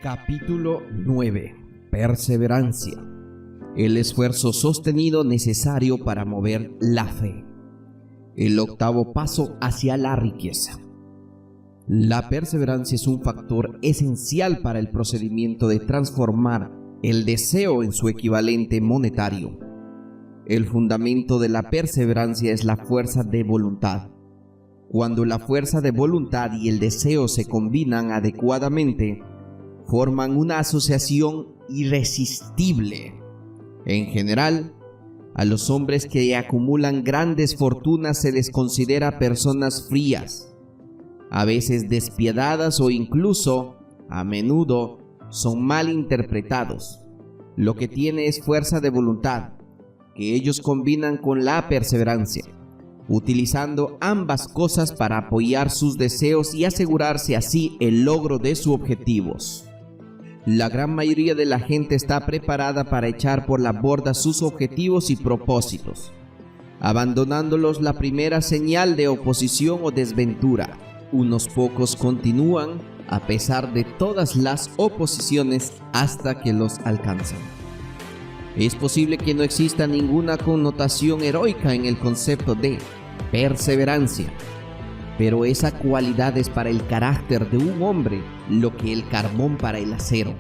Capítulo 9. Perseverancia. El esfuerzo sostenido necesario para mover la fe. El octavo paso hacia la riqueza. La perseverancia es un factor esencial para el procedimiento de transformar el deseo en su equivalente monetario. El fundamento de la perseverancia es la fuerza de voluntad. Cuando la fuerza de voluntad y el deseo se combinan adecuadamente, forman una asociación irresistible. En general, a los hombres que acumulan grandes fortunas se les considera personas frías, a veces despiadadas o incluso, a menudo, son mal interpretados. Lo que tiene es fuerza de voluntad, que ellos combinan con la perseverancia, utilizando ambas cosas para apoyar sus deseos y asegurarse así el logro de sus objetivos. La gran mayoría de la gente está preparada para echar por la borda sus objetivos y propósitos, abandonándolos la primera señal de oposición o desventura. Unos pocos continúan a pesar de todas las oposiciones hasta que los alcanzan. Es posible que no exista ninguna connotación heroica en el concepto de perseverancia, pero esa cualidad es para el carácter de un hombre lo que el carbón para el acero.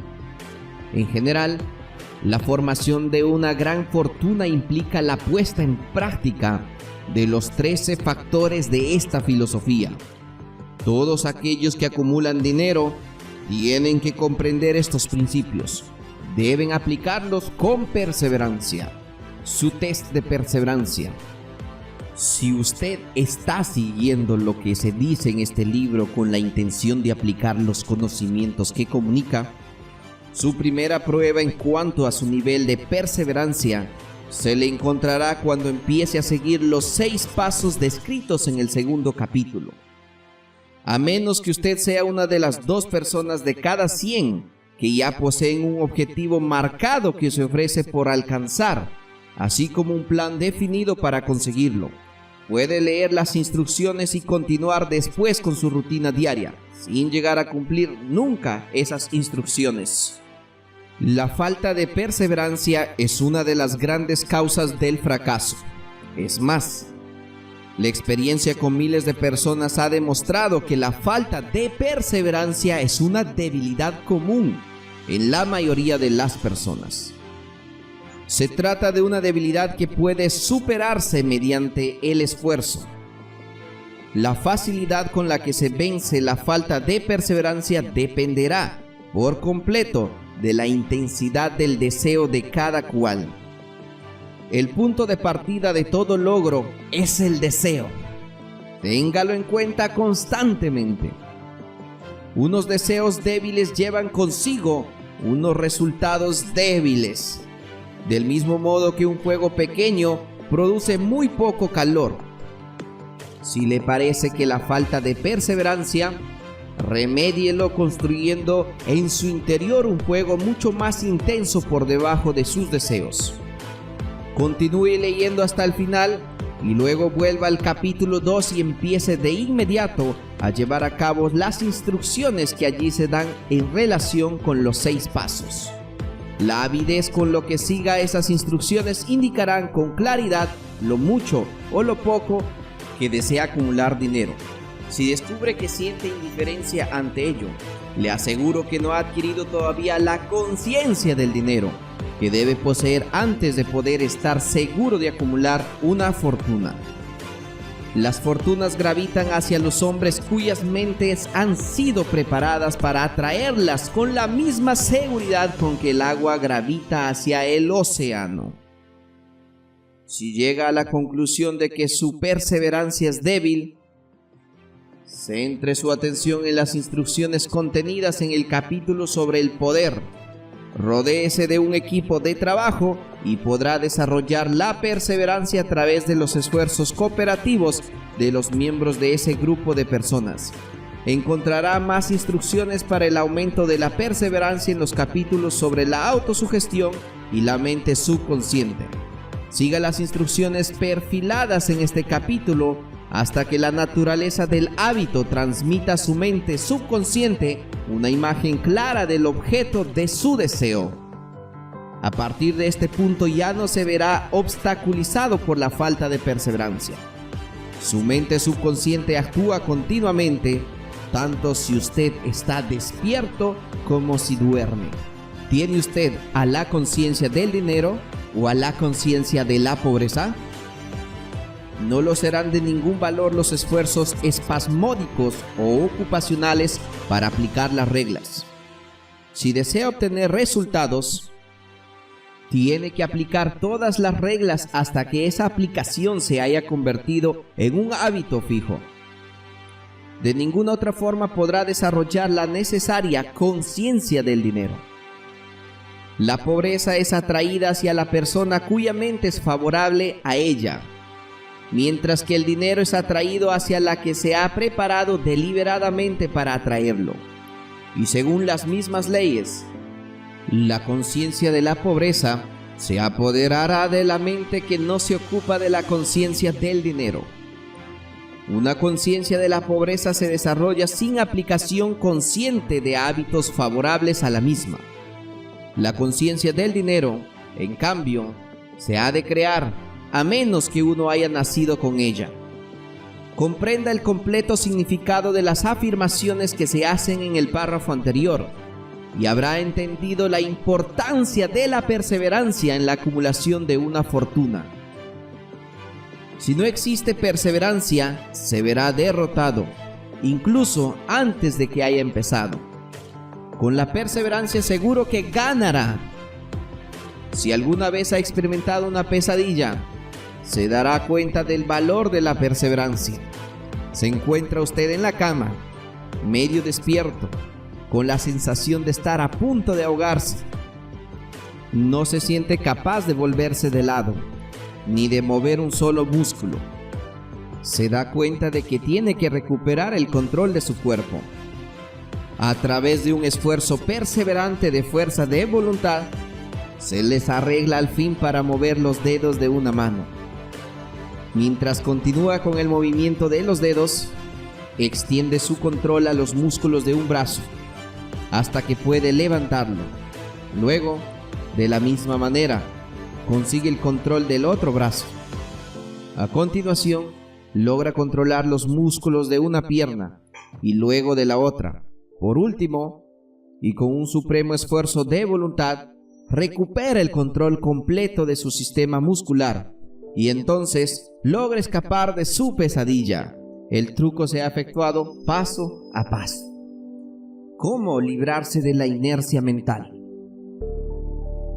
En general, la formación de una gran fortuna implica la puesta en práctica de los 13 factores de esta filosofía. Todos aquellos que acumulan dinero tienen que comprender estos principios. Deben aplicarlos con perseverancia. Su test de perseverancia. Si usted está siguiendo lo que se dice en este libro con la intención de aplicar los conocimientos que comunica, su primera prueba en cuanto a su nivel de perseverancia se le encontrará cuando empiece a seguir los 6 pasos descritos en el segundo capítulo. A menos que usted sea una de las 2 personas de cada 100 que ya poseen un objetivo marcado que se ofrece por alcanzar, así como un plan definido para conseguirlo. Puede leer las instrucciones y continuar después con su rutina diaria, sin llegar a cumplir nunca esas instrucciones. La falta de perseverancia es una de las grandes causas del fracaso. Es más, la experiencia con miles de personas ha demostrado que la falta de perseverancia es una debilidad común en la mayoría de las personas. Se trata de una debilidad que puede superarse mediante el esfuerzo. La facilidad con la que se vence la falta de perseverancia dependerá por completo de la intensidad del deseo de cada cual. El punto de partida de todo logro es el deseo. Téngalo en cuenta constantemente. Unos deseos débiles llevan consigo unos resultados débiles. Del mismo modo que un fuego pequeño produce muy poco calor. Si le parece que la falta de perseverancia, remédielo construyendo en su interior un fuego mucho más intenso por debajo de sus deseos. Continúe leyendo hasta el final y luego vuelva al capítulo 2 y empiece de inmediato a llevar a cabo las instrucciones que allí se dan en relación con los 6 pasos. La avidez con lo que siga esas instrucciones indicarán con claridad lo mucho o lo poco que desea acumular dinero. Si descubre que siente indiferencia ante ello, le aseguro que no ha adquirido todavía la conciencia del dinero que debe poseer antes de poder estar seguro de acumular una fortuna. Las fortunas gravitan hacia los hombres cuyas mentes han sido preparadas para atraerlas con la misma seguridad con que el agua gravita hacia el océano. Si llega a la conclusión de que su perseverancia es débil, centre su atención en las instrucciones contenidas en el capítulo sobre el poder. Rodéese de un equipo de trabajo y podrá desarrollar la perseverancia a través de los esfuerzos cooperativos de los miembros de ese grupo de personas. Encontrará más instrucciones para el aumento de la perseverancia en los capítulos sobre la autosugestión y la mente subconsciente. Siga las instrucciones perfiladas en este capítulo hasta que la naturaleza del hábito transmita a su mente subconsciente una imagen clara del objeto de su deseo. A partir de este punto ya no se verá obstaculizado por la falta de perseverancia. Su mente subconsciente actúa continuamente, tanto si usted está despierto como si duerme. ¿Tiene usted a la conciencia del dinero o a la conciencia de la pobreza? No lo serán de ningún valor los esfuerzos espasmódicos o ocupacionales para aplicar las reglas. Si desea obtener resultados, tiene que aplicar todas las reglas hasta que esa aplicación se haya convertido en un hábito fijo. De ninguna otra forma podrá desarrollar la necesaria conciencia del dinero. La pobreza es atraída hacia la persona cuya mente es favorable a ella, mientras que el dinero es atraído hacia la que se ha preparado deliberadamente para atraerlo. Y según las mismas leyes, la conciencia de la pobreza se apoderará de la mente que no se ocupa de la conciencia del dinero. Una conciencia de la pobreza se desarrolla sin aplicación consciente de hábitos favorables a la misma. La conciencia del dinero, en cambio, se ha de crear a menos que uno haya nacido con ella. Comprenda el completo significado de las afirmaciones que se hacen en el párrafo anterior y habrá entendido la importancia de la perseverancia en la acumulación de una fortuna. Si no existe perseverancia, se verá derrotado, incluso antes de que haya empezado. Con la perseverancia seguro que ganará. Si alguna vez ha experimentado una pesadilla, se dará cuenta del valor de la perseverancia. Se encuentra usted en la cama, medio despierto, con la sensación de estar a punto de ahogarse. No se siente capaz de volverse de lado, ni de mover un solo músculo. Se da cuenta de que tiene que recuperar el control de su cuerpo. A través de un esfuerzo perseverante de fuerza de voluntad, se les arregla al fin para mover los dedos de una mano. Mientras continúa con el movimiento de los dedos, extiende su control a los músculos de un brazo, hasta que puede levantarlo. Luego, de la misma manera, consigue el control del otro brazo. A continuación, logra controlar los músculos de una pierna y luego de la otra. Por último, y con un supremo esfuerzo de voluntad, recupera el control completo de su sistema muscular y entonces logra escapar de su pesadilla. El truco se ha efectuado paso a paso. ¿Cómo librarse de la inercia mental?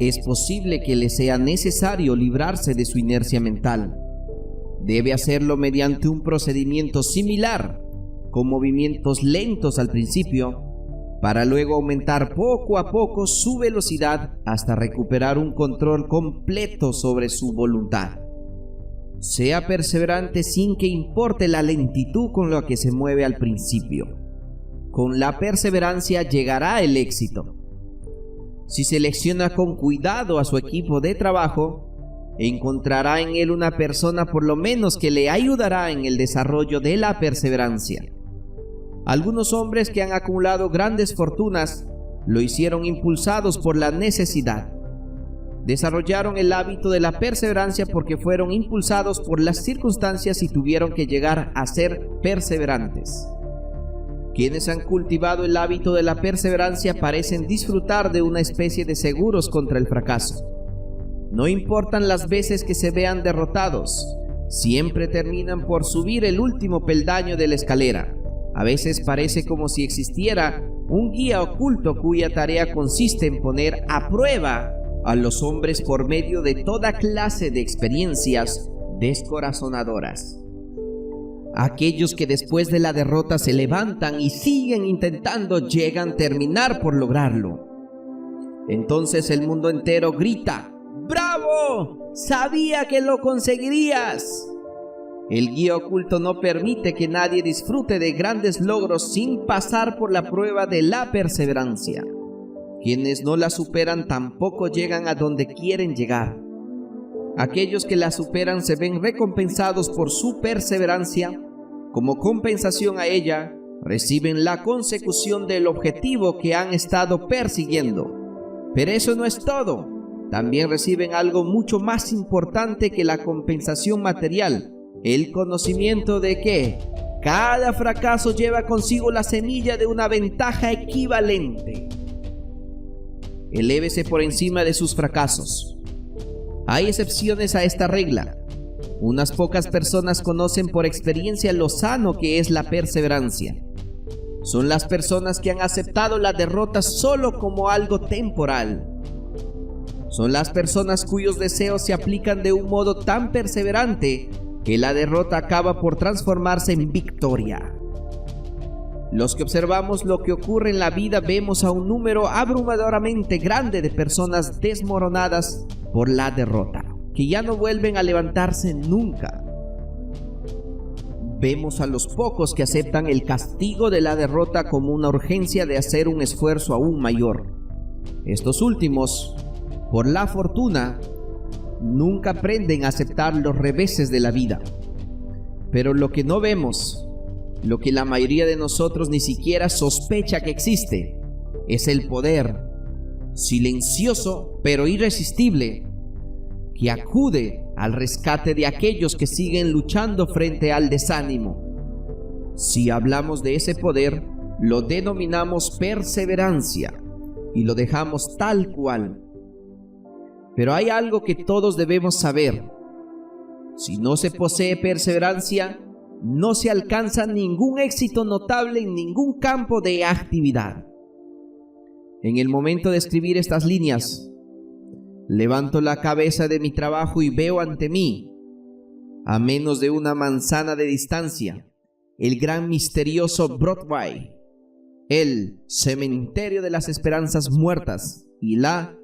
Es posible que le sea necesario librarse de su inercia mental. Debe hacerlo mediante un procedimiento similar, con movimientos lentos al principio, para luego aumentar poco a poco su velocidad hasta recuperar un control completo sobre su voluntad. Sea perseverante sin que importe la lentitud con la que se mueve al principio. Con la perseverancia llegará el éxito. Si selecciona con cuidado a su equipo de trabajo, encontrará en él una persona por lo menos que le ayudará en el desarrollo de la perseverancia. Algunos hombres que han acumulado grandes fortunas lo hicieron impulsados por la necesidad. Desarrollaron el hábito de la perseverancia porque fueron impulsados por las circunstancias y tuvieron que llegar a ser perseverantes. Quienes han cultivado el hábito de la perseverancia parecen disfrutar de una especie de seguros contra el fracaso. No importan las veces que se vean derrotados, siempre terminan por subir el último peldaño de la escalera. A veces parece como si existiera un guía oculto cuya tarea consiste en poner a prueba a los hombres por medio de toda clase de experiencias descorazonadoras. Aquellos que después de la derrota se levantan y siguen intentando llegan a terminar por lograrlo. Entonces el mundo entero grita: ¡Bravo! ¡Sabía que lo conseguirías! El guía oculto no permite que nadie disfrute de grandes logros sin pasar por la prueba de la perseverancia. Quienes no la superan tampoco llegan a donde quieren llegar. Aquellos que la superan se ven recompensados por su perseverancia Como compensación a ella, reciben la consecución del objetivo que han estado persiguiendo. Pero eso no es todo. También reciben algo mucho más importante que la compensación material: el conocimiento de que cada fracaso lleva consigo la semilla de una ventaja equivalente. Elévese por encima de sus fracasos. Hay excepciones a esta regla. Unas pocas personas conocen por experiencia lo sano que es la perseverancia. Son las personas que han aceptado la derrota solo como algo temporal. Son las personas cuyos deseos se aplican de un modo tan perseverante que la derrota acaba por transformarse en victoria. Los que observamos lo que ocurre en la vida vemos a un número abrumadoramente grande de personas desmoronadas por la derrota, que ya no vuelven a levantarse nunca. Vemos a los pocos que aceptan el castigo de la derrota como una urgencia de hacer un esfuerzo aún mayor. Estos últimos, por la fortuna, nunca aprenden a aceptar los reveses de la vida. Pero lo que no vemos, lo que la mayoría de nosotros ni siquiera sospecha que existe, es el poder, silencioso pero irresistible, que acude al rescate de aquellos que siguen luchando frente al desánimo. Si hablamos de ese poder, lo denominamos perseverancia y lo dejamos tal cual. Pero hay algo que todos debemos saber. Si no se posee perseverancia, no se alcanza ningún éxito notable en ningún campo de actividad. En el momento de escribir estas líneas, levanto la cabeza de mi trabajo y veo ante mí, a menos de una manzana de distancia, el gran misterioso Broadway, el cementerio de las esperanzas muertas y la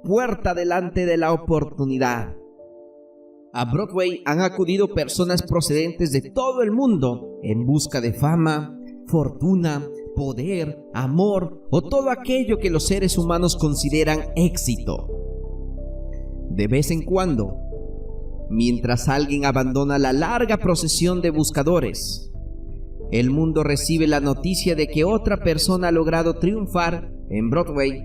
puerta delante de la oportunidad. A Broadway han acudido personas procedentes de todo el mundo en busca de fama, fortuna, poder, amor o todo aquello que los seres humanos consideran éxito. De vez en cuando, mientras alguien abandona la larga procesión de buscadores, el mundo recibe la noticia de que otra persona ha logrado triunfar en Broadway.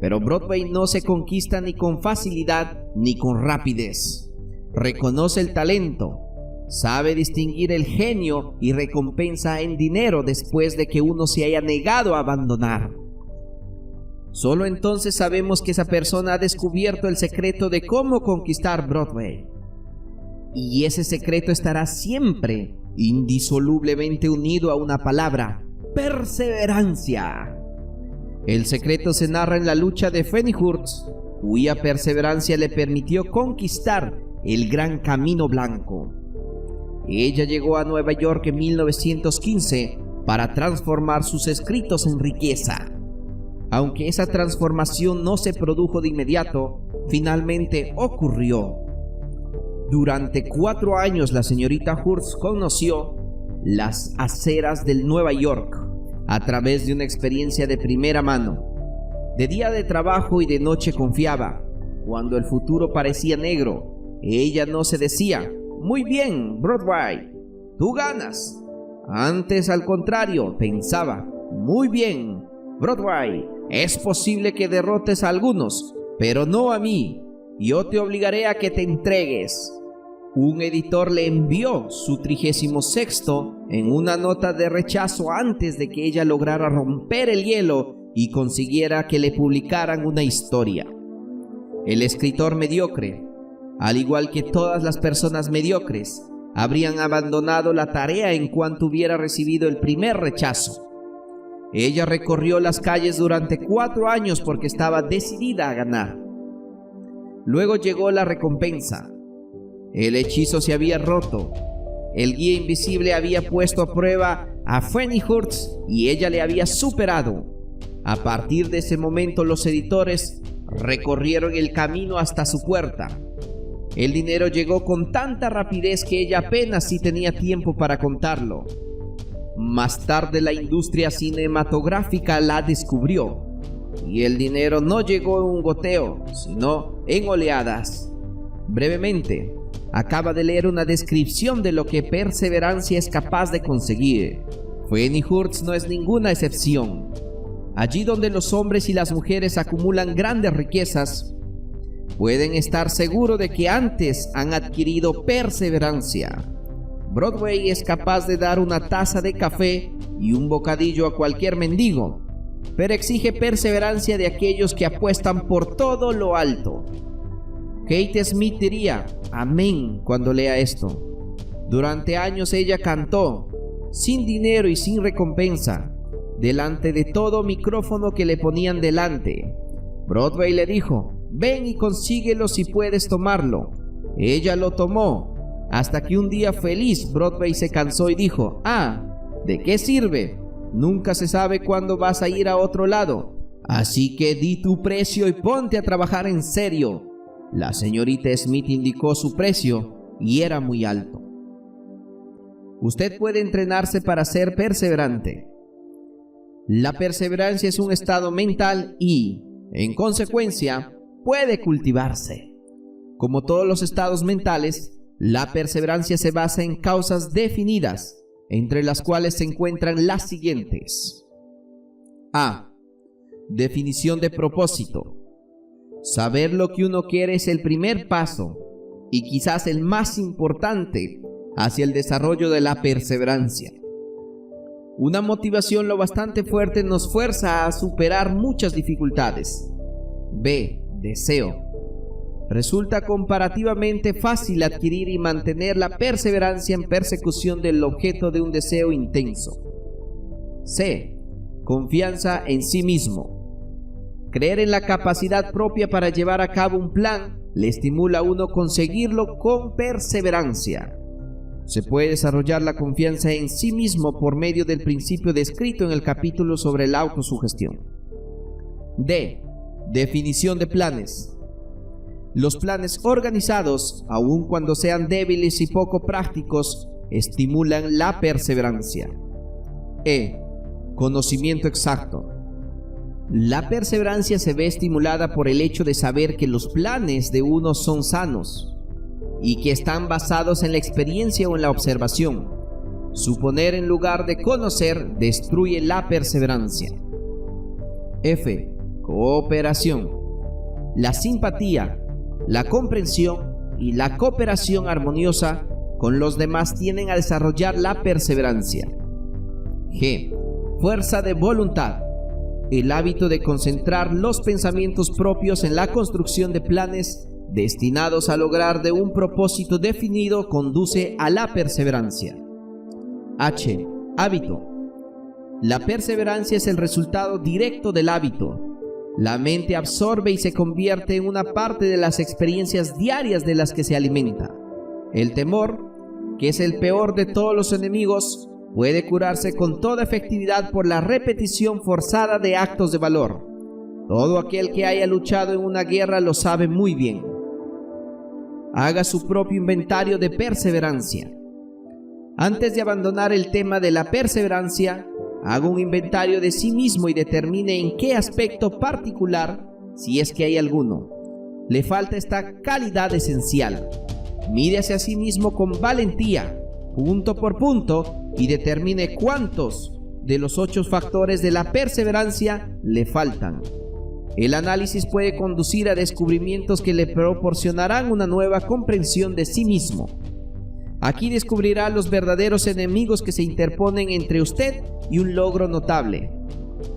Pero Broadway no se conquista ni con facilidad ni con rapidez. Reconoce el talento, sabe distinguir el genio y recompensa en dinero después de que uno se haya negado a abandonar. Solo entonces sabemos que esa persona ha descubierto el secreto de cómo conquistar Broadway. Y ese secreto estará siempre indisolublemente unido a una palabra: perseverancia. El secreto se narra en la lucha de Fanny Hurst, cuya perseverancia le permitió conquistar el gran camino blanco. Ella llegó a Nueva York en 1915 para transformar sus escritos en riqueza. Aunque esa transformación no se produjo de inmediato, finalmente ocurrió. Durante 4 años la señorita Hurst conoció las aceras del Nueva York a través de una experiencia de primera mano. De día de trabajo y de noche confiaba. Cuando el futuro parecía negro, ella no se decía: muy bien, Broadway, tú ganas. Antes, al contrario, pensaba: muy bien, Broadway, es posible que derrotes a algunos, pero no a mí. Yo te obligaré a que te entregues. Un editor le envió su 36º en una nota de rechazo antes de que ella lograra romper el hielo y consiguiera que le publicaran una historia. El escritor mediocre, al igual que todas las personas mediocres, habrían abandonado la tarea en cuanto hubiera recibido el primer rechazo. Ella recorrió las calles durante 4 años porque estaba decidida a ganar. Luego llegó la recompensa. El hechizo se había roto. El guía invisible había puesto a prueba a Fanny Hurst y ella le había superado. A partir de ese momento, los editores recorrieron el camino hasta su puerta. El dinero llegó con tanta rapidez que ella apenas si tenía tiempo para contarlo. Más tarde la industria cinematográfica la descubrió, y el dinero no llegó en un goteo, sino en oleadas. Brevemente, acaba de leer una descripción de lo que perseverancia es capaz de conseguir. Fanny Hurst no es ninguna excepción. Allí donde los hombres y las mujeres acumulan grandes riquezas, pueden estar seguros de que antes han adquirido perseverancia. Broadway es capaz de dar una taza de café y un bocadillo a cualquier mendigo, pero exige perseverancia de aquellos que apuestan por todo lo alto. Kate Smith diría amén cuando lea esto. Durante años ella cantó, sin dinero y sin recompensa, delante de todo micrófono que le ponían delante. Broadway le dijo, ven y consíguelo si puedes tomarlo. Ella lo tomó, hasta que un día feliz Broadway se cansó y dijo, ¿de qué sirve? Nunca se sabe cuándo vas a ir a otro lado. Así que di tu precio y ponte a trabajar en serio. La señorita Smith indicó su precio y era muy alto. Usted puede entrenarse para ser perseverante. La perseverancia es un estado mental y, en consecuencia, puede cultivarse. Como todos los estados mentales, la perseverancia se basa en causas definidas, entre las cuales se encuentran las siguientes. A. Definición de propósito. Saber lo que uno quiere es el primer paso, y quizás el más importante, hacia el desarrollo de la perseverancia. Una motivación lo bastante fuerte nos fuerza a superar muchas dificultades. B. Deseo. Resulta comparativamente fácil adquirir y mantener la perseverancia en persecución del objeto de un deseo intenso. C. Confianza en sí mismo. Creer en la capacidad propia para llevar a cabo un plan le estimula a uno conseguirlo con perseverancia. Se puede desarrollar la confianza en sí mismo por medio del principio descrito en el capítulo sobre la autosugestión. D. Definición de planes. Los planes organizados, aun cuando sean débiles y poco prácticos, estimulan la perseverancia. E. Conocimiento exacto. La perseverancia se ve estimulada por el hecho de saber que los planes de uno son sanos y que están basados en la experiencia o en la observación. Suponer en lugar de conocer destruye la perseverancia. F. Cooperación. La simpatía, la comprensión y la cooperación armoniosa con los demás tienden a desarrollar la perseverancia. G. Fuerza de voluntad. El hábito de concentrar los pensamientos propios en la construcción de planes destinados a lograr de un propósito definido conduce a la perseverancia. H. Hábito. La perseverancia es el resultado directo del hábito. La mente absorbe y se convierte en una parte de las experiencias diarias de las que se alimenta. El temor, que es el peor de todos los enemigos, puede curarse con toda efectividad por la repetición forzada de actos de valor. Todo aquel que haya luchado en una guerra lo sabe muy bien. Haga su propio inventario de perseverancia. Antes de abandonar el tema de la perseverancia, haga un inventario de sí mismo y determine en qué aspecto particular, si es que hay alguno, le falta esta calidad esencial. Mírese a sí mismo con valentía, punto por punto, y determine cuántos de los 8 factores de la perseverancia le faltan. El análisis puede conducir a descubrimientos que le proporcionarán una nueva comprensión de sí mismo. Aquí descubrirá los verdaderos enemigos que se interponen entre usted y un logro notable.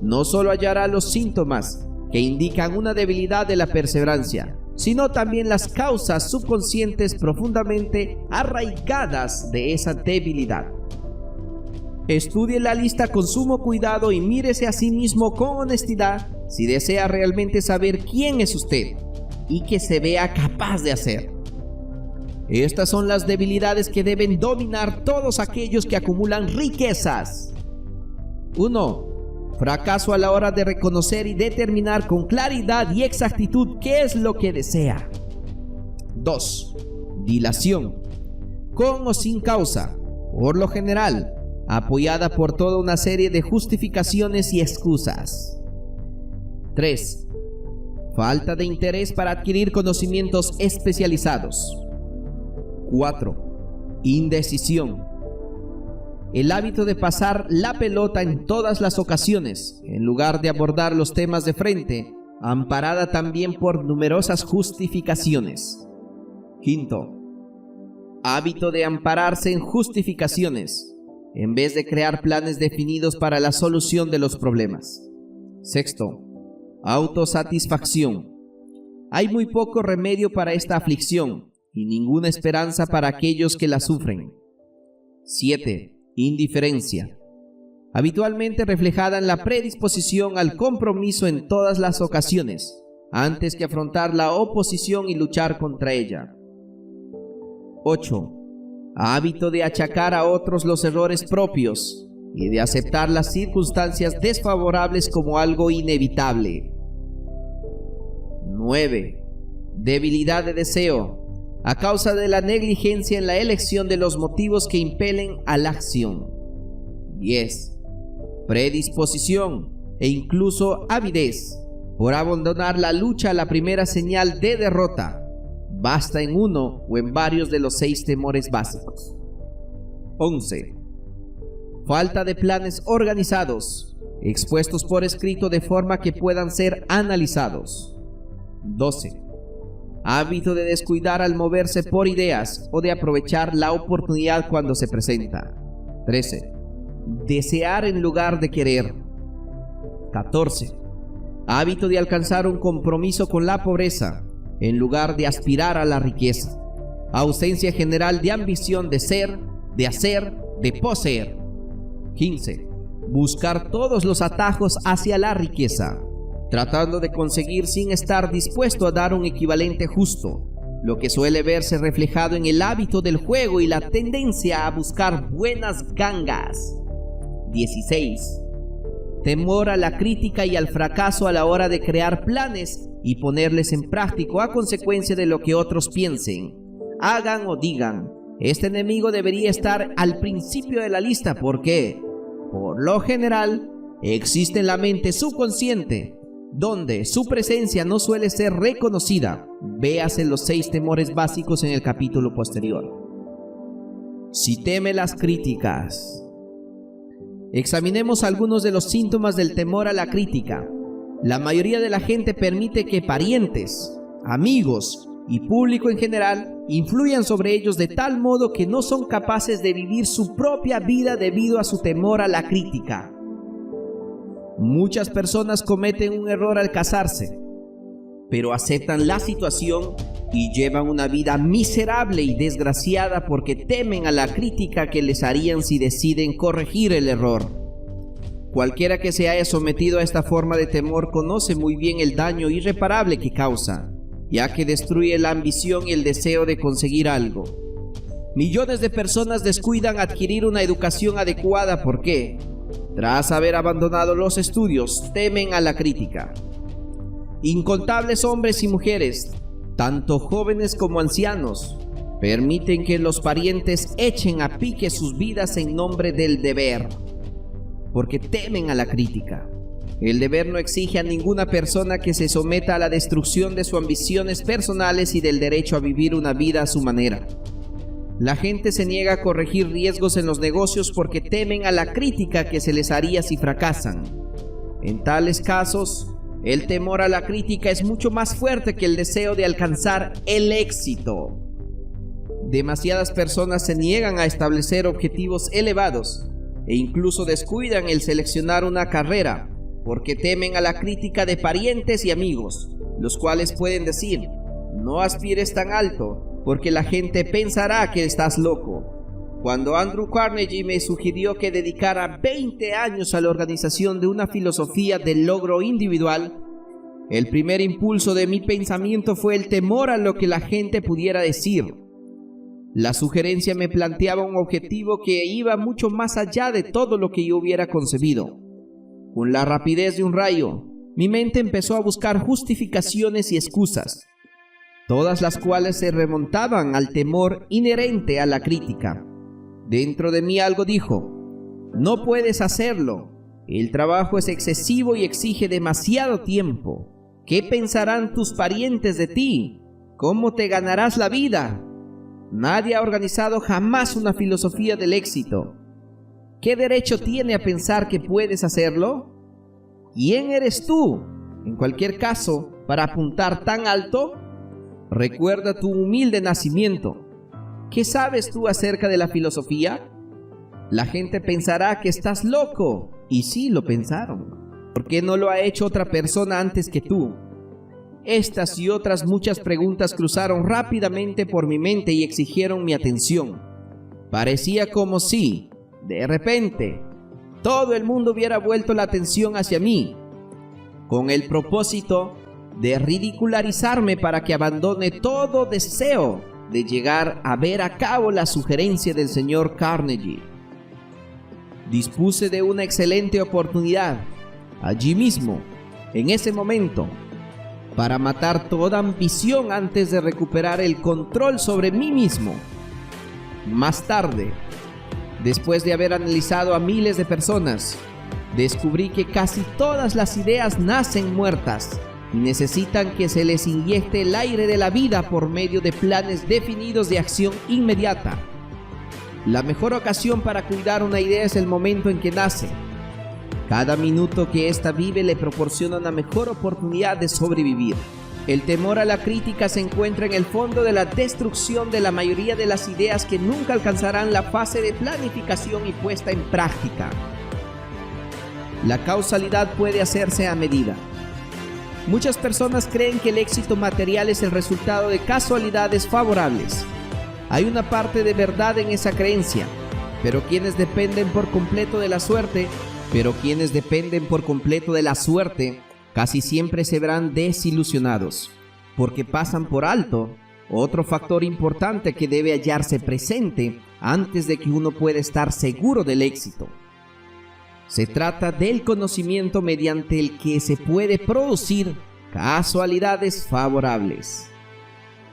No solo hallará los síntomas que indican una debilidad de la perseverancia, sino también las causas subconscientes profundamente arraigadas de esa debilidad. Estudie la lista con sumo cuidado y mírese a sí mismo con honestidad si desea realmente saber quién es usted y qué se vea capaz de hacer. Estas son las debilidades que deben dominar todos aquellos que acumulan riquezas. 1. Fracaso a la hora de reconocer y determinar con claridad y exactitud qué es lo que desea. 2. Dilación. Con o sin causa, por lo general, apoyada por toda una serie de justificaciones y excusas. 3. Falta de interés para adquirir conocimientos especializados. 4. Indecisión. El hábito de pasar la pelota en todas las ocasiones, en lugar de abordar los temas de frente, amparada también por numerosas justificaciones. 5. Hábito de ampararse en justificaciones, en vez de crear planes definidos para la solución de los problemas. 6. Autosatisfacción. Hay muy poco remedio para esta aflicción y ninguna esperanza para aquellos que la sufren. 7. Indiferencia. Habitualmente reflejada en la predisposición al compromiso en todas las ocasiones, antes que afrontar la oposición y luchar contra ella. 8. Hábito de achacar a otros los errores propios y de aceptar las circunstancias desfavorables como algo inevitable. 9. Debilidad de deseo, a causa de la negligencia en la elección de los motivos que impelen a la acción. 10. Predisposición e incluso avidez por abandonar la lucha a la primera señal de derrota. Basta en uno o en varios de los 6 temores básicos. 11. Falta de planes organizados, expuestos por escrito de forma que puedan ser analizados. 12. Hábito de descuidar al moverse por ideas o de aprovechar la oportunidad cuando se presenta. 13. Desear en lugar de querer. 14. Hábito de alcanzar un compromiso con la pobreza en lugar de aspirar a la riqueza. Ausencia general de ambición de ser, de hacer, de poseer. 15. Buscar todos los atajos hacia la riqueza, tratando de conseguir sin estar dispuesto a dar un equivalente justo, lo que suele verse reflejado en el hábito del juego y la tendencia a buscar buenas gangas. 16. Temor a la crítica y al fracaso a la hora de crear planes y ponerles en práctica a consecuencia de lo que otros piensen, hagan o digan. Este enemigo debería estar al principio de la lista porque, por lo general, existe en la mente subconsciente, donde su presencia no suele ser reconocida. Véase los 6 temores básicos en el capítulo posterior. Si teme las críticas. Examinemos algunos de los síntomas del temor a la crítica. La mayoría de la gente permite que parientes, amigos y público en general influyan sobre ellos de tal modo que no son capaces de vivir su propia vida debido a su temor a la crítica. Muchas personas cometen un error al casarse, pero aceptan la situación y llevan una vida miserable y desgraciada porque temen a la crítica que les harían si deciden corregir el error. Cualquiera que se haya sometido a esta forma de temor conoce muy bien el daño irreparable que causa, ya que destruye la ambición y el deseo de conseguir algo. Millones de personas descuidan adquirir una educación adecuada porque, tras haber abandonado los estudios, temen a la crítica. Incontables hombres y mujeres, tanto jóvenes como ancianos, permiten que los parientes echen a pique sus vidas en nombre del deber, porque temen a la crítica. El deber no exige a ninguna persona que se someta a la destrucción de sus ambiciones personales y del derecho a vivir una vida a su manera. La gente se niega a corregir riesgos en los negocios porque temen a la crítica que se les haría si fracasan. En tales casos, el temor a la crítica es mucho más fuerte que el deseo de alcanzar el éxito. Demasiadas personas se niegan a establecer objetivos elevados e incluso descuidan el seleccionar una carrera porque temen a la crítica de parientes y amigos, los cuales pueden decir: no aspires tan alto porque la gente pensará que estás loco. Cuando Andrew Carnegie me sugirió que dedicara 20 años a la organización de una filosofía del logro individual, el primer impulso de mi pensamiento fue el temor a lo que la gente pudiera decir. La sugerencia me planteaba un objetivo que iba mucho más allá de todo lo que yo hubiera concebido. Con la rapidez de un rayo, mi mente empezó a buscar justificaciones y excusas, todas las cuales se remontaban al temor inherente a la crítica. Dentro de mí algo dijo: no puedes hacerlo, el trabajo es excesivo y exige demasiado tiempo. ¿Qué pensarán tus parientes de ti? ¿Cómo te ganarás la vida? Nadie ha organizado jamás una filosofía del éxito. ¿Qué derecho tiene a pensar que puedes hacerlo? ¿Quién eres tú, en cualquier caso, para apuntar tan alto? Recuerda tu humilde nacimiento. ¿Qué sabes tú acerca de la filosofía? La gente pensará que estás loco, y sí lo pensaron. ¿Por qué no lo ha hecho otra persona antes que tú? Estas y otras muchas preguntas cruzaron rápidamente por mi mente y exigieron mi atención. Parecía como si, de repente, todo el mundo hubiera vuelto la atención hacia mí, con el propósito de ridicularizarme para que abandone todo deseo de llegar a ver a cabo la sugerencia del señor Carnegie. Dispuse de una excelente oportunidad, allí mismo, en ese momento, para matar toda ambición antes de recuperar el control sobre mí mismo. Más tarde, después de haber analizado a miles de personas, descubrí que casi todas las ideas nacen muertas y necesitan que se les inyecte el aire de la vida por medio de planes definidos de acción inmediata. La mejor ocasión para cuidar una idea es el momento en que nace. Cada minuto que ésta vive le proporciona una mejor oportunidad de sobrevivir. El temor a la crítica se encuentra en el fondo de la destrucción de la mayoría de las ideas que nunca alcanzarán la fase de planificación y puesta en práctica. La causalidad puede hacerse a medida. Muchas personas creen que el éxito material es el resultado de casualidades favorables. Hay una parte de verdad en esa creencia, pero quienes dependen por completo de la suerte casi siempre se verán desilusionados, porque pasan por alto otro factor importante que debe hallarse presente antes de que uno pueda estar seguro del éxito. Se trata del conocimiento mediante el que se puede producir casualidades favorables.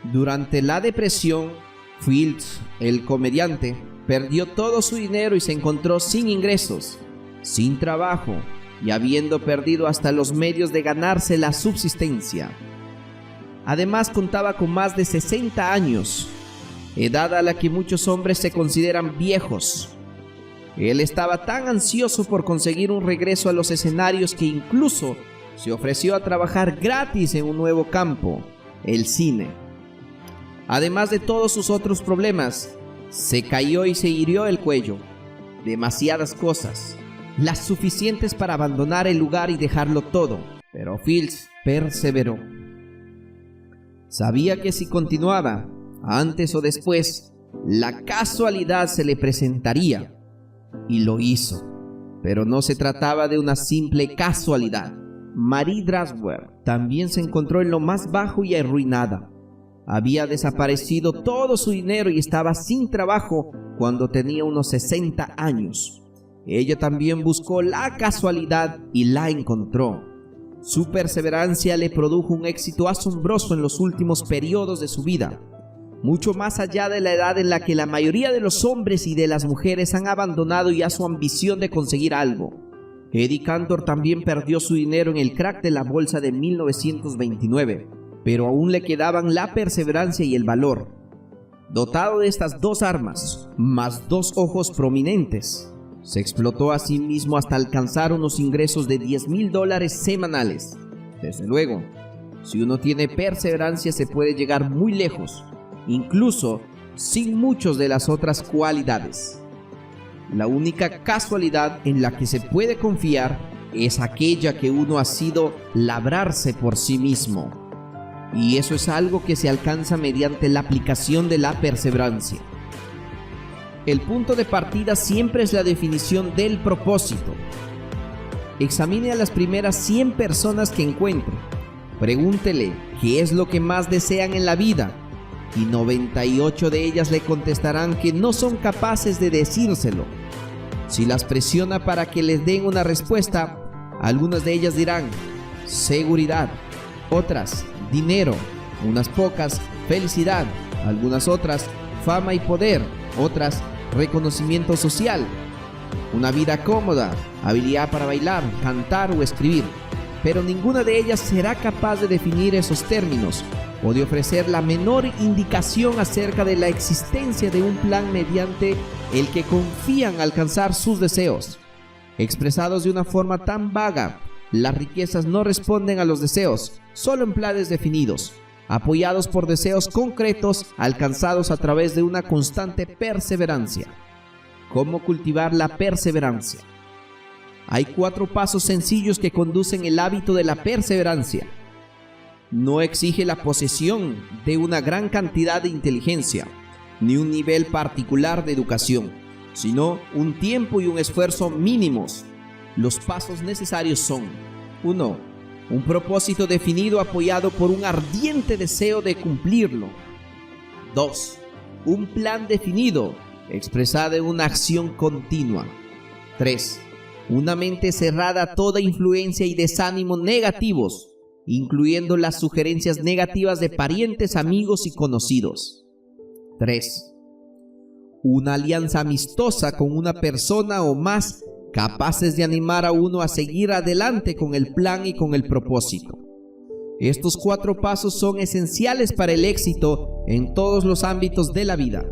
Durante la depresión, Fields, el comediante, perdió todo su dinero y se encontró sin ingresos, sin trabajo y habiendo perdido hasta los medios de ganarse la subsistencia. Además contaba con más de 60 años, edad a la que muchos hombres se consideran viejos. Él estaba tan ansioso por conseguir un regreso a los escenarios que incluso se ofreció a trabajar gratis en un nuevo campo, el cine. Además de todos sus otros problemas, se cayó y se hirió el cuello. Demasiadas cosas, las suficientes para abandonar el lugar y dejarlo todo, pero Fields perseveró. Sabía que si continuaba, antes o después, la casualidad se le presentaría, y lo hizo. Pero no se trataba de una simple casualidad. Marie Draswer también se encontró en lo más bajo y arruinada. Había desaparecido todo su dinero y estaba sin trabajo cuando tenía unos 60 años. Ella también buscó la casualidad y la encontró. Su perseverancia le produjo un éxito asombroso en los últimos periodos de su vida, mucho más allá de la edad en la que la mayoría de los hombres y de las mujeres han abandonado ya su ambición de conseguir algo. Eddie Cantor también perdió su dinero en el crack de la bolsa de 1929, pero aún le quedaban la perseverancia y el valor. Dotado de estas dos armas, más dos ojos prominentes, se explotó a sí mismo hasta alcanzar unos ingresos de $10,000 semanales. Desde luego, si uno tiene perseverancia se puede llegar muy lejos, incluso sin muchas de las otras cualidades. La única casualidad en la que se puede confiar es aquella que uno ha sido labrarse por sí mismo. Y eso es algo que se alcanza mediante la aplicación de la perseverancia. El punto de partida siempre es la definición del propósito. Examine a las primeras 100 personas que encuentre. Pregúntele qué es lo que más desean en la vida, y 98 de ellas le contestarán que no son capaces de decírselo. Si las presiona para que les den una respuesta, algunas de ellas dirán seguridad, otras dinero, unas pocas felicidad, algunas otras fama y poder, otras reconocimiento social, una vida cómoda, habilidad para bailar, cantar o escribir. Pero ninguna de ellas será capaz de definir esos términos, o de ofrecer la menor indicación acerca de la existencia de un plan mediante el que confían alcanzar sus deseos. Expresados de una forma tan vaga, las riquezas no responden a los deseos, solo en planes definidos, apoyados por deseos concretos alcanzados a través de una constante perseverancia. ¿Cómo cultivar la perseverancia? Hay 4 pasos sencillos que conducen el hábito de la perseverancia. No exige la posesión de una gran cantidad de inteligencia, ni un nivel particular de educación, sino un tiempo y un esfuerzo mínimos. Los pasos necesarios son: 1. Un propósito definido apoyado por un ardiente deseo de cumplirlo. 2. Un plan definido, expresado en una acción continua. 3. Una mente cerrada a toda influencia y desánimo negativos, incluyendo las sugerencias negativas de parientes, amigos y conocidos. 3. Una alianza amistosa con una persona o más capaces de animar a uno a seguir adelante con el plan y con el propósito. Estos 4 pasos son esenciales para el éxito en todos los ámbitos de la vida.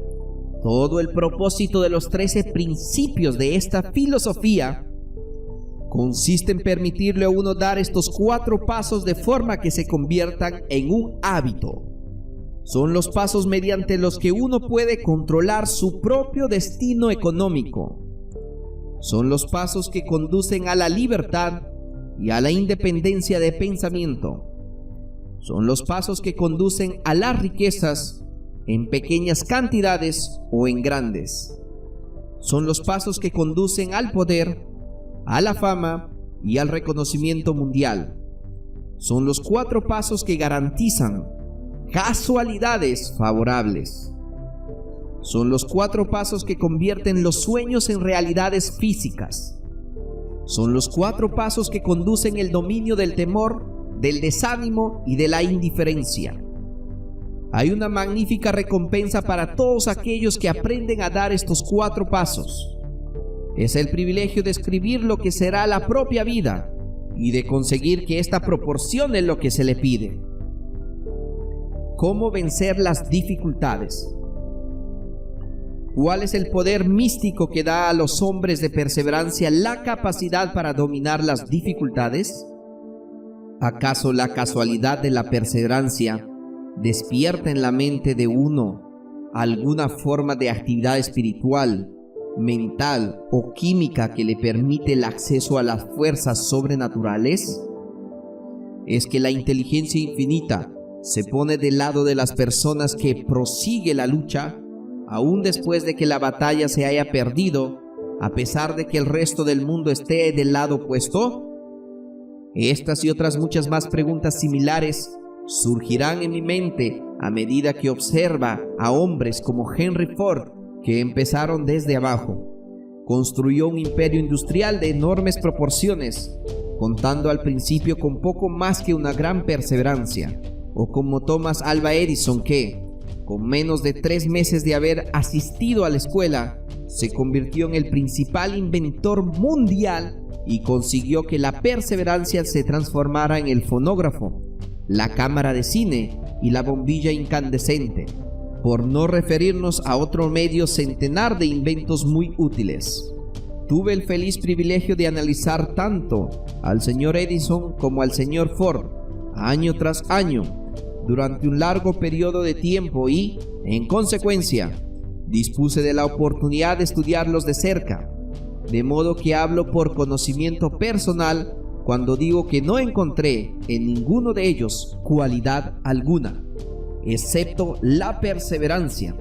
Todo el propósito de los 13 principios de esta filosofía consiste en permitirle a uno dar estos 4 pasos de forma que se conviertan en un hábito. Son los pasos mediante los que uno puede controlar su propio destino económico. Son los pasos que conducen a la libertad y a la independencia de pensamiento. Son los pasos que conducen a las riquezas en pequeñas cantidades o en grandes. Son los pasos que conducen al poder, a la fama y al reconocimiento mundial. Son los 4 pasos que garantizan casualidades favorables. Son los 4 pasos que convierten los sueños en realidades físicas. Son los 4 pasos que conducen el dominio del temor, del desánimo y de la indiferencia. Hay una magnífica recompensa para todos aquellos que aprenden a dar estos 4 pasos. Es el privilegio de escribir lo que será la propia vida y de conseguir que ésta proporcione lo que se le pide. ¿Cómo vencer las dificultades? ¿Cuál es el poder místico que da a los hombres de perseverancia la capacidad para dominar las dificultades? ¿Acaso la casualidad de la perseverancia despierta en la mente de uno alguna forma de actividad espiritual, mental o química que le permite el acceso a las fuerzas sobrenaturales? ¿Es que la inteligencia infinita se pone del lado de las personas que prosigue la lucha, aún después de que la batalla se haya perdido, a pesar de que el resto del mundo esté del lado opuesto? Estas y otras muchas más preguntas similares surgirán en mi mente a medida que observa a hombres como Henry Ford, que empezaron desde abajo. Construyó un imperio industrial de enormes proporciones, contando al principio con poco más que una gran perseverancia. O como Thomas Alva Edison, que, con menos de 3 meses de haber asistido a la escuela, se convirtió en el principal inventor mundial y consiguió que la perseverancia se transformara en el fonógrafo, la cámara de cine y la bombilla incandescente, por no referirnos a otro medio centenar de inventos muy útiles. Tuve el feliz privilegio de analizar tanto al señor Edison como al señor Ford, año tras año, durante un largo periodo de tiempo y, en consecuencia, dispuse de la oportunidad de estudiarlos de cerca, de modo que hablo por conocimiento personal cuando digo que no encontré en ninguno de ellos cualidad alguna, excepto la perseverancia,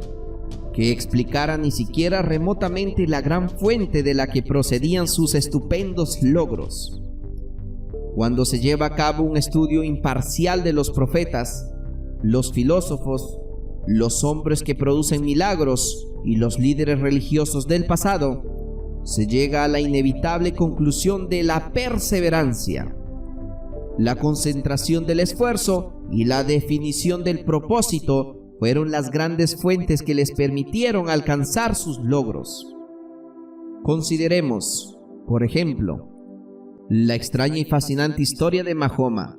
que explicara ni siquiera remotamente la gran fuente de la que procedían sus estupendos logros. Cuando se lleva a cabo un estudio imparcial de los profetas, los filósofos, los hombres que producen milagros y los líderes religiosos del pasado, se llega a la inevitable conclusión de la perseverancia. La concentración del esfuerzo y la definición del propósito fueron las grandes fuentes que les permitieron alcanzar sus logros. Consideremos, por ejemplo, la extraña y fascinante historia de Mahoma.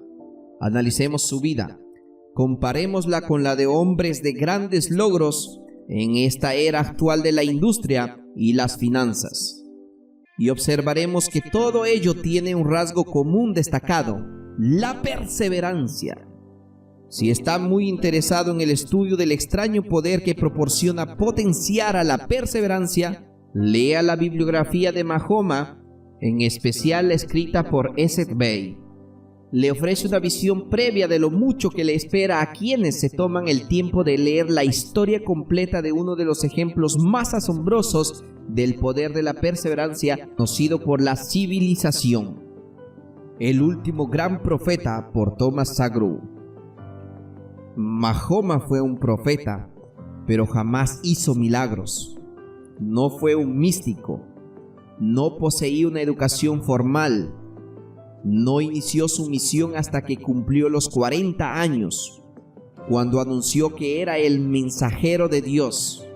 Analicemos su vida, Comparémosla con la de hombres de grandes logros en esta era actual de la industria y las finanzas. Y observaremos que todo ello tiene un rasgo común destacado: la perseverancia. Si está muy interesado en el estudio del extraño poder que proporciona potenciar a la perseverancia, lea la bibliografía de Mahoma, en especial la escrita por Ezek Bey. Le ofrece una visión previa de lo mucho que le espera a quienes se toman el tiempo de leer la historia completa de uno de los ejemplos más asombrosos del poder de la perseverancia conocido por la civilización. El último gran profeta, por Thomas Sagru. Mahoma fue un profeta, pero jamás hizo milagros. No fue un místico. No poseía una educación formal. No inició su misión hasta que cumplió los 40 años, cuando anunció que era el mensajero de Dios,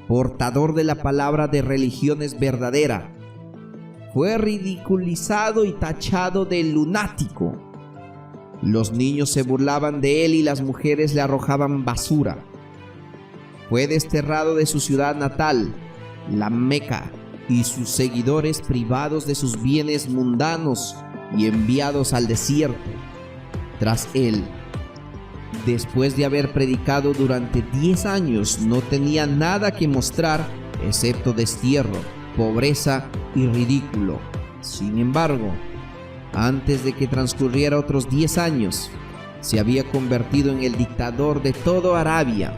portador de la palabra de religiones verdadera. Fue ridiculizado y tachado de lunático. Los niños se burlaban de él y las mujeres le arrojaban basura. Fue desterrado de su ciudad natal, la Meca, y sus seguidores privados de sus bienes mundanos y enviados al desierto. Tras él, después de haber predicado durante 10 años, no tenía nada que mostrar excepto destierro, pobreza y ridículo. Sin embargo, antes de que transcurriera otros 10 años, se había convertido en el dictador de toda Arabia,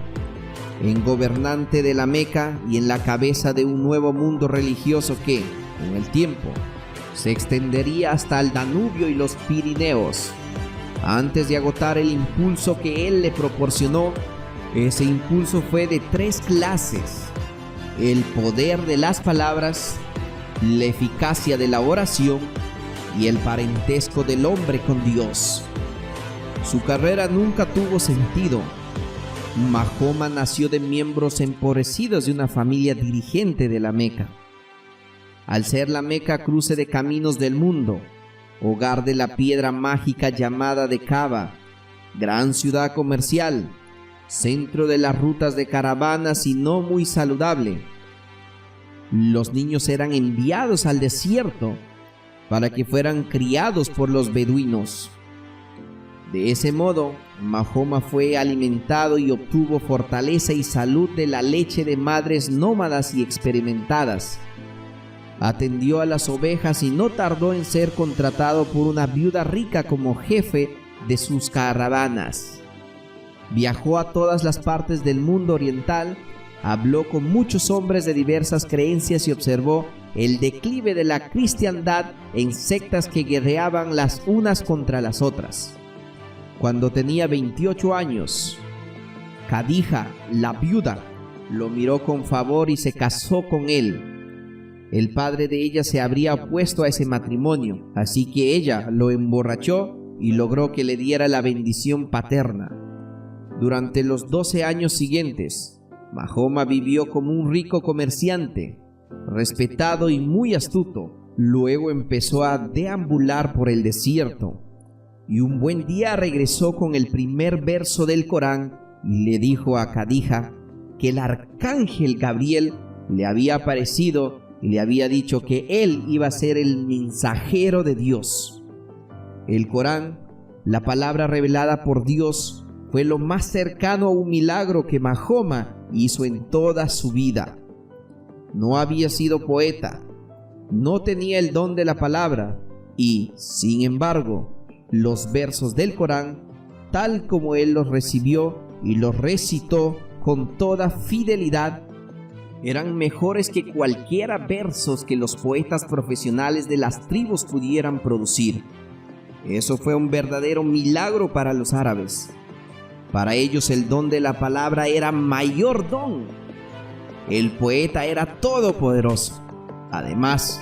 en gobernante de la Meca y en la cabeza de un nuevo mundo religioso que, con el tiempo, se extendería hasta el Danubio y los Pirineos. Antes de agotar el impulso que él le proporcionó, ese impulso fue de 3 clases: el poder de las palabras, la eficacia de la oración y el parentesco del hombre con Dios. Su carrera nunca tuvo sentido. Mahoma nació de miembros empobrecidos de una familia dirigente de la Meca. Al ser la Meca cruce de caminos del mundo, hogar de la piedra mágica llamada de Kaaba, gran ciudad comercial, centro de las rutas de caravanas y no muy saludable, los niños eran enviados al desierto para que fueran criados por los beduinos. De ese modo, Mahoma fue alimentado y obtuvo fortaleza y salud de la leche de madres nómadas y experimentadas. Atendió a las ovejas y no tardó en ser contratado por una viuda rica como jefe de sus caravanas. Viajó a todas las partes del mundo oriental, habló con muchos hombres de diversas creencias y observó el declive de la cristiandad en sectas que guerreaban las unas contra las otras. Cuando tenía 28 años, Khadija, la viuda, lo miró con favor y se casó con él. El padre de ella se habría opuesto a ese matrimonio, así que ella lo emborrachó y logró que le diera la bendición paterna. Durante los 12 años siguientes, Mahoma vivió como un rico comerciante, respetado y muy astuto. Luego empezó a deambular por el desierto y un buen día regresó con el primer verso del Corán y le dijo a Khadija que el arcángel Gabriel le había aparecido y le había dicho que él iba a ser el mensajero de Dios. El Corán, la palabra revelada por Dios, fue lo más cercano a un milagro que Mahoma hizo en toda su vida. No había sido poeta, no tenía el don de la palabra y, sin embargo, los versos del Corán, tal como él los recibió y los recitó con toda fidelidad, eran mejores que cualquiera versos que los poetas profesionales de las tribus pudieran producir. Eso fue un verdadero milagro para los árabes. Para ellos el don de la palabra era mayor don. El poeta era todopoderoso. Además,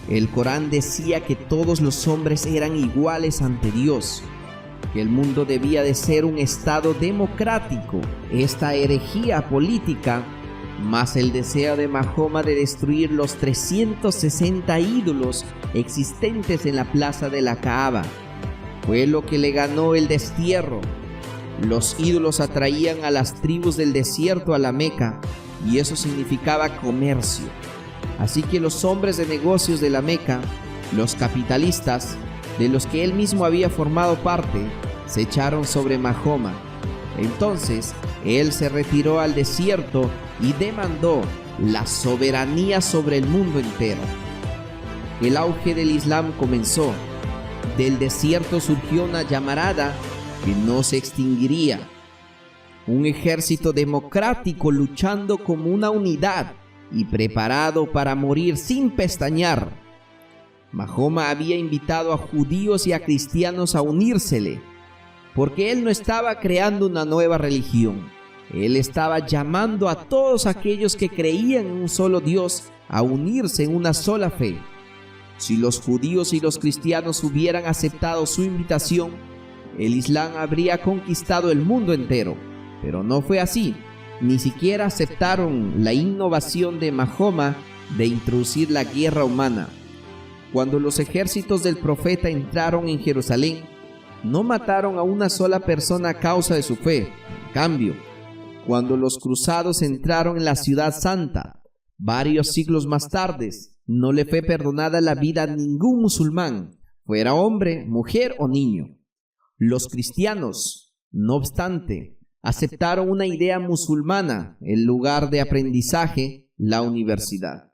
el Corán decía que todos los hombres eran iguales ante Dios, que el mundo debía de ser un estado democrático. Esta herejía política, más el deseo de Mahoma de destruir los 360 ídolos existentes en la plaza de la Kaaba, fue lo que le ganó el destierro. Los ídolos atraían a las tribus del desierto a la Meca, y eso significaba comercio. Así que los hombres de negocios de la Meca, los capitalistas, de los que él mismo había formado parte, se echaron sobre Mahoma. Entonces, él se retiró al desierto y demandó la soberanía sobre el mundo entero. El auge del Islam comenzó. Del desierto surgió una llamarada que no se extinguiría. Un ejército democrático luchando como una unidad y preparado para morir sin pestañear. Mahoma había invitado a judíos y a cristianos a unírsele, porque él no estaba creando una nueva religión. Él estaba llamando a todos aquellos que creían en un solo Dios a unirse en una sola fe. Si los judíos y los cristianos hubieran aceptado su invitación, el Islam habría conquistado el mundo entero, pero no fue así. Ni siquiera aceptaron la innovación de Mahoma de introducir la guerra humana. Cuando los ejércitos del profeta entraron en Jerusalén, no mataron a una sola persona a causa de su fe. En cambio, cuando los cruzados entraron en la ciudad santa, varios siglos más tarde, no le fue perdonada la vida a ningún musulmán, fuera hombre, mujer o niño. Los cristianos, no obstante, aceptaron una idea musulmana en lugar de aprendizaje, la universidad.